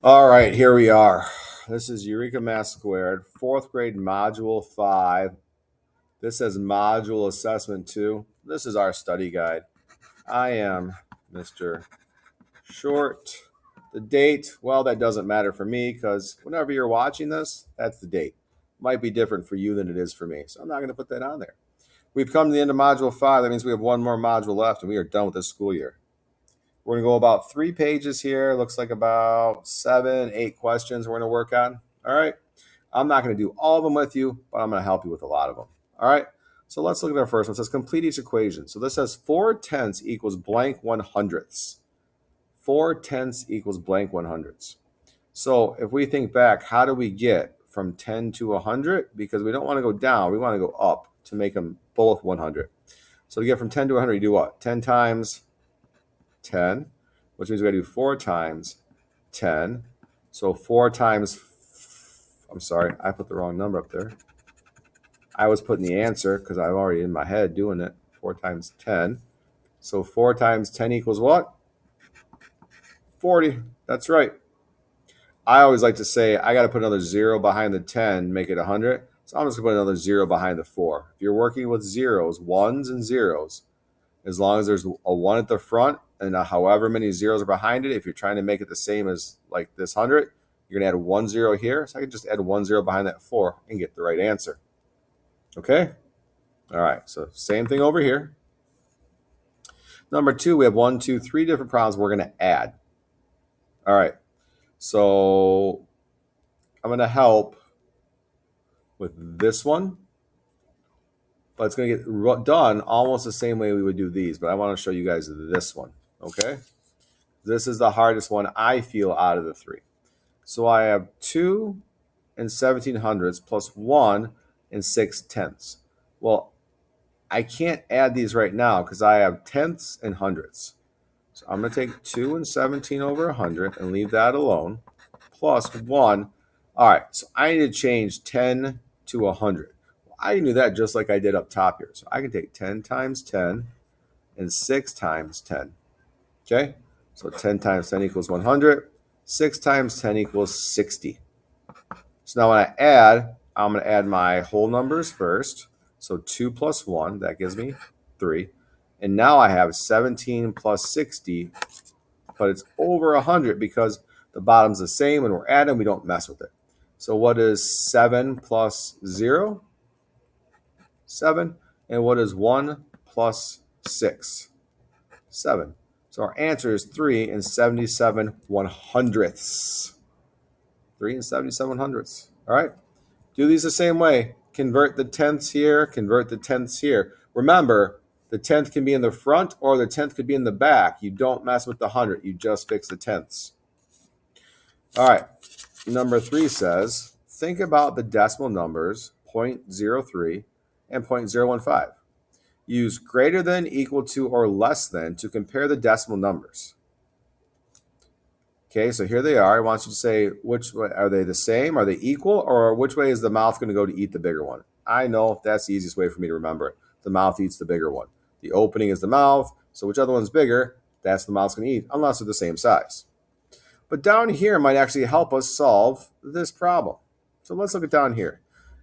All right, here we are. This is Eureka Math Squared, fourth grade module 5. This says module assessment 2. This is our study guide. I am Mr. Short. The date, well, that doesn't matter for me because whenever you're watching this, that's the date. Might be different for you than it is for me, so I'm not going to put that on there. We've come to the end of module 5. That means we have one more module left and we are done with this school year. We're going to go about 3 pages here. Looks like about 7, 8 questions we're going to work on. All right. I'm not going to do all of them with you, but I'm going to help you with a lot of them. All right. So let's look at our first one. It says complete each equation. So this says 4/10 equals blank 100ths. 4/10 equals blank 100ths. So if we think back, how do we get from 10 to 100? Because we don't want to go down. We want to go up to make them both 100. So to get from 10 to 100, you do what? 10 times 10, which means we got to do 4 times 10. So 4 times, I'm sorry, I put the wrong number up there. I was putting the answer because I'm already in my head doing it. 4 times 10. So 4 times 10 equals what? 40. That's right. I always like to say I got to put another 0 behind the 10, make it 100. So I'm just going to put another 0 behind the 4. If you're working with zeros, ones and zeros, as long as there's a 1 at the front and however many zeros are behind it, if you're trying to make it the same as like this 100, you're going to add 1 0 here. So I can just add 1 0 behind that 4 and get the right answer. Okay? All right, so same thing over here. Number 2, we have 1, 2, 3 different problems we're going to add. All right, so I'm going to help with this one, but it's going to get done almost the same way we would do these, but I want to show you guys this one, okay? This is the hardest one I feel out of the 3. So I have 2 and 1700ths plus 1 and 6/10. Well, I can't add these right now because I have tenths and hundredths. So I'm going to take 2 and 17 over 100 and leave that alone, plus 1. All right, so I need to change 10 to 100. Well, I can do that just like I did up top here. So I can take 10 times 10 and 6 times 10. Okay, so 10 times 10 equals 100. 6 times 10 equals 60. So now when I add, I'm going to add my whole numbers first. So 2 plus 1, that gives me 3. And now I have 17 plus 60, but it's over 100 because the bottom's the same. When we're adding, we don't mess with it. So what is 7 plus 0? 7. And what is 1 plus 6? 7. So our answer is 3 and 77 100ths. 3 and 77 100ths. All right. Do these the same way. Convert the tenths here, convert the tenths here. Remember, the tenth can be in the front or the tenth could be in the back. You don't mess with the 100. You just fix the tenths. All right. Number 3 says, think about the decimal numbers 0.03 and 0.015. Use greater than, equal to, or less than to compare the decimal numbers. Okay, so here they are. I want you to say, which way are they the same? Are they equal? Or which way is the mouth going to go to eat the bigger one? I know that's the easiest way for me to remember it. The mouth eats the bigger one. The opening is the mouth. So which other one's bigger? That's the mouth's going to eat, unless they're the same size. But down here might actually help us solve this problem. So let's look at down here.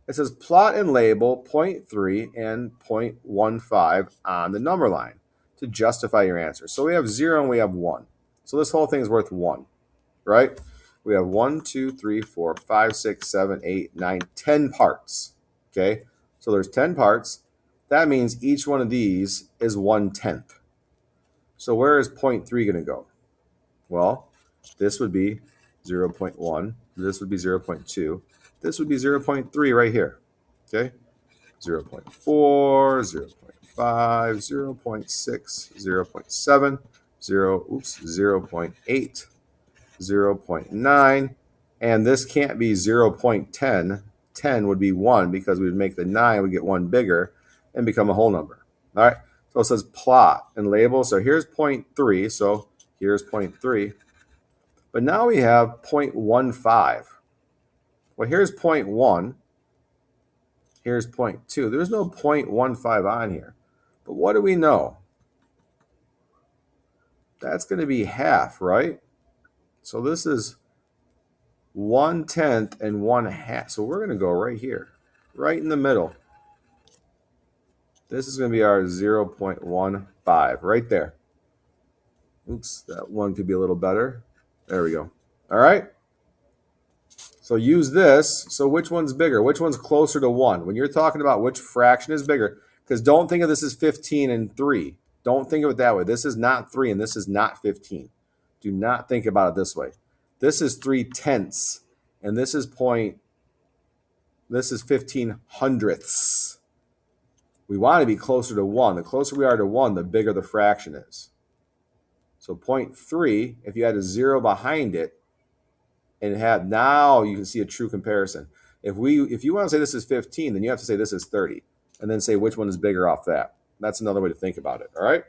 It says plot and label 0.3 and 0.15 on the number line to justify your answer. So we have 0 and we have 1. So this whole thing is worth 1. Right? We have 1, 2, 3, 4, 5, 6, 7, 8, 9, 10 parts. Okay? So there's 10 parts. That means each one of these is 1/10. So where is 0.3 going to go? Well, this would be 0.1. This would be 0.2. This would be 0.3 right here. Okay? 0.4, 0.5, 0.6, 0.7, 0.8. 0.9, and this can't be 0.10. 10 would be 1 because we would make the 9, we get 1 bigger and become a whole number. All right, so it says plot and label. So here's 0.3, so here's 0.3. But now we have 0.15. Well, here's 0.1. Here's 0.2. There's no 0.15 on here. But what do we know? That's going to be half, right? So this is 1/10 and 1/2. So we're going to go right here, right in the middle. This is going to be our 0.15 right there. Oops, that one could be a little better. There we go. All right. So use this. So which one's bigger? Which one's closer to 1? When you're talking about which fraction is bigger, because don't think of this as 15 and 3. Don't think of it that way. This is not 3 and this is not 15. Do not think about it this way. This is 3/10 and this is 15 hundredths. We want to be closer to 1. The closer we are to 1, the bigger the fraction is. So 0.3, if you had a 0 behind it, and have now you can see a true comparison. If you want to say this is 15, then you have to say this is 30, and then say which one is bigger off that. That's another way to think about it. All right.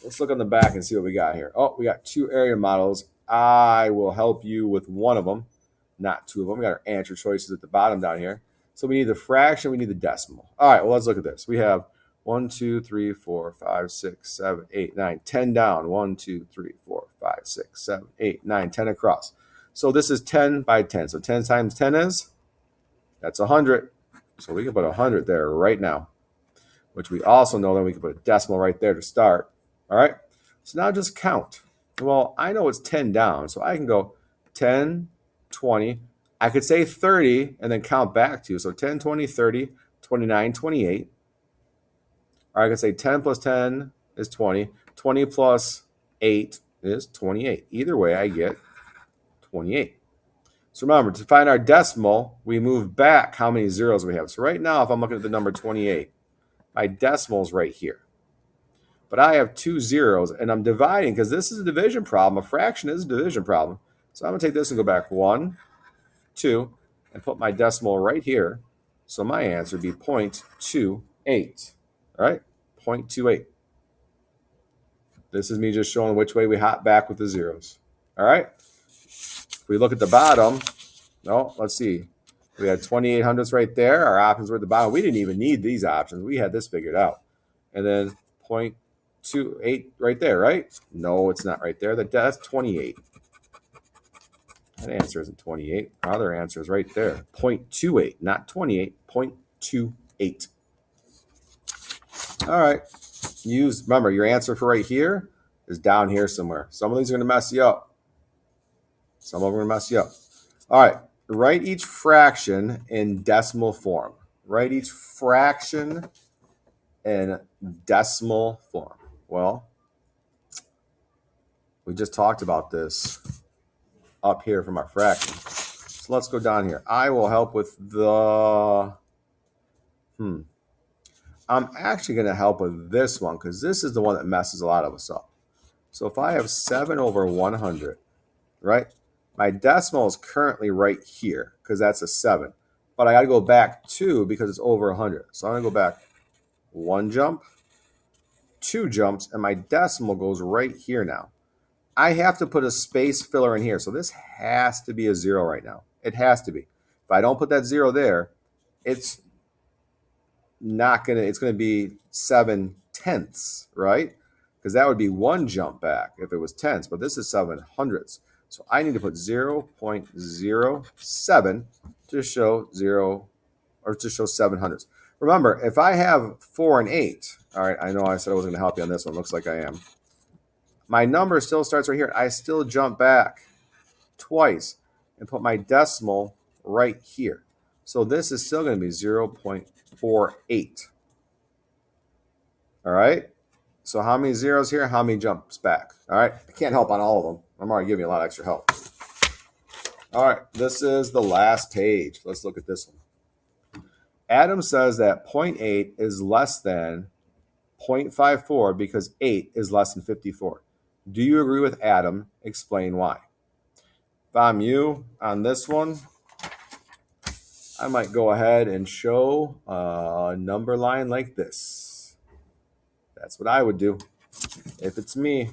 Let's look on the back and see what we got here. Oh, we got 2 area models. I will help you with one of them, not 2 of them. We got our answer choices at the bottom down here. So we need the fraction, we need the decimal. All right, well, let's look at this. We have 1, 2, 3, 4, 5, 6, 7, 8, 9, 10 down. 1, 2, 3, 4, 5, 6, 7, 8, 9, 10 across. So this is 10 by 10. So 10 times 10 is? That's 100. So we can put 100 there right now, which we also know that we can put a decimal right there to start. All right. So now just count. Well, I know it's 10 down, so I can go 10, 20. I could say 30 and then count back to. So 10, 20, 30, 29, 28. Or I could say 10 plus 10 is 20. 20 plus 8 is 28. Either way, I get 28. So remember, to find our decimal, we move back how many zeros we have. So right now, if I'm looking at the number 28, my decimal is right here. But I have 2 zeros, and I'm dividing because this is a division problem. A fraction is a division problem. So I'm going to take this and go back 1, 2, and put my decimal right here. So my answer would be 0.28. All right, 0.28. This is me just showing which way we hop back with the zeros. All right. If we look at the bottom, no, let's see. We had 28 hundredths right there. Our options were at the bottom. We didn't even need these options. We had this figured out. And then 0.28 right there, right? No, it's not right there. That's 28. That answer isn't 28. Our other answer is right there. 0.28, not 28, 0.28. All right. Remember, your answer for right here is down here somewhere. Some of these are going to mess you up. Some of them are going to mess you up. All right. Write each fraction in decimal form. Write each fraction in decimal form. Well, we just talked about this up here from our fraction. So let's go down here. I will help with the... I'm actually going to help with this one because this is the one that messes a lot of us up. So if I have 7 over 100, right? My decimal is currently right here because that's a 7. But I got to go back 2 because it's over 100. So I'm going to go back 1 jump, 2 jumps, and my decimal goes right here now. I have to put a space filler in here. So this has to be a 0 right now. It has to be. If I don't put that 0 there, it's going to be 7 tenths, right? Because that would be 1 jump back if it was tenths, but this is 7 hundredths. So I need to put 0.07 to show 7 hundredths. Remember, if I have 4 and 8, all right, I know I said I wasn't going to help you on this one. Looks like I am. My number still starts right here. I still jump back twice and put my decimal right here. So this is still going to be 0.48. All right. So how many zeros here? How many jumps back? All right. I can't help on all of them. I'm already giving you a lot of extra help. All right. This is the last page. Let's look at this one. Adam says that 0.8 is less than 0.54 because 8 is less than 54. Do you agree with Adam? Explain why. If I'm you on this one, I might go ahead and show a number line like this. That's what I would do. If it's me,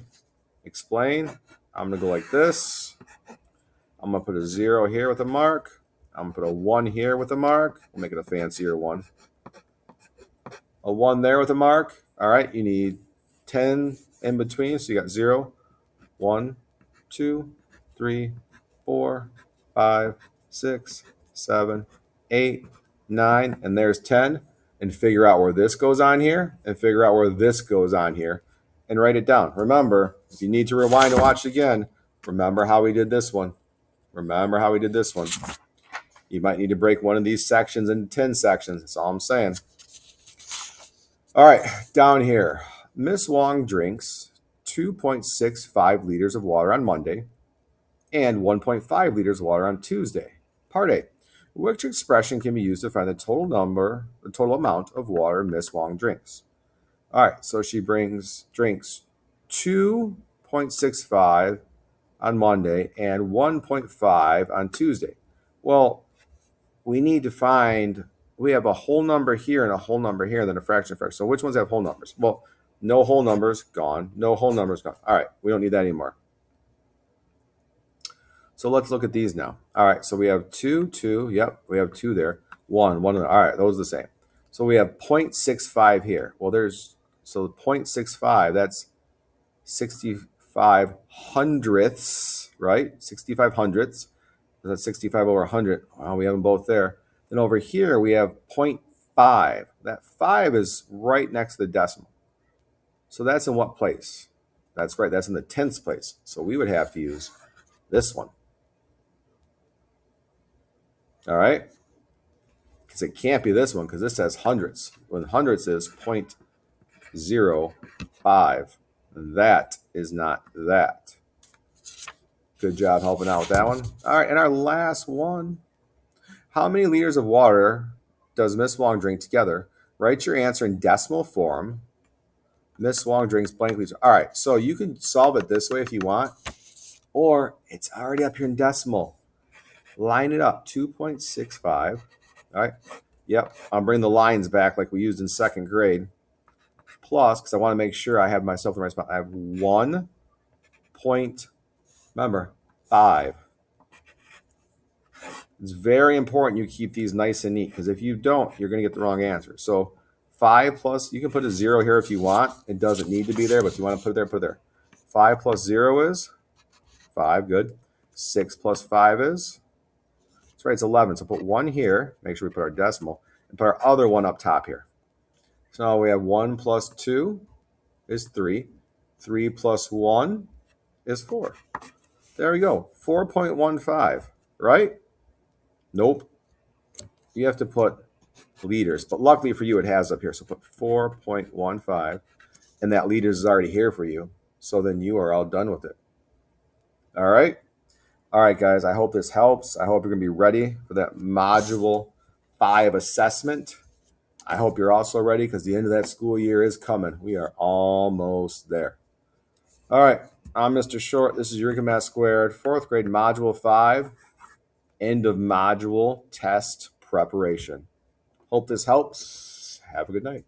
explain. I'm going to go like this. I'm going to put a 0 here with a mark. I'm going to put a 1 here with a mark. We'll make it a fancier 1. A 1 there with a mark. All right, you need 10 in between. So you got 0, 1, 2, 3, 4, 5, 6, 7, 8, 9, and there's 10. And figure out where this goes on here and figure out where this goes on here and write it down. Remember, if you need to rewind and watch it again, remember how we did this one. Remember how we did this one. You might need to break one of these sections into 10 sections. That's all I'm saying. All right, down here. Miss Wong drinks 2.65 liters of water on Monday and 1.5 liters of water on Tuesday. Part A. Which expression can be used to find the total amount of water Miss Wong drinks? All right, so she drinks 2.65 on Monday and 1.5 on Tuesday. Well, we need to find, we have a whole number here and a whole number here, and then a fraction. So which ones have whole numbers? Well, no whole numbers, gone. No whole numbers, gone. All right, we don't need that anymore. So let's look at these now. All right, so we have 2, 2. Yep, we have 2 there. 1, 1. All right, those are the same. So we have 0.65 here. Well, so 0.65, that's 65 hundredths, right? 65 hundredths. That's 65 over 100. Well, we have them both there. Then over here, we have 0.5. That 5 is right next to the decimal. So that's in what place? That's right, that's in the tenths place. So we would have to use this one. All right? Because it can't be this one because this has hundredths. When hundredths is 0.05. That is not that. Good job helping out with that one. All right, and our last one. How many liters of water does Miss Wong drink together? Write your answer in decimal form. Miss Wong drinks blank liters. All right, so you can solve it this way if you want, or it's already up here in decimal. Line it up, 2.65. All right, yep, I'll bring the lines back like we used in second grade. Plus, because I want to make sure I have myself in the right spot, I have 1 point, remember, 5. It's very important you keep these nice and neat because if you don't, you're going to get the wrong answer. So 5 plus, you can put a 0 here if you want. It doesn't need to be there, but if you want to put it there, put it there. 5 plus 0 is 5, good. 6 plus 5 is, that's right, it's 11. So put 1 here, make sure we put our decimal, and put our other one up top here. So now we have 1 plus 2 is 3. 3 plus 1 is 4. There we go, 4.15, right? Nope. You have to put liters, but luckily for you, it has up here. So put 4.15, and that liters is already here for you. So then you are all done with it. All right. All right, guys, I hope this helps. I hope you're going to be ready for that Module 5 assessment. I hope you're also ready because the end of that school year is coming. We are almost there. All right, I'm Mr. Short. This is Eureka Math Squared, 4th grade Module 5, end of module test preparation. Hope this helps. Have a good night.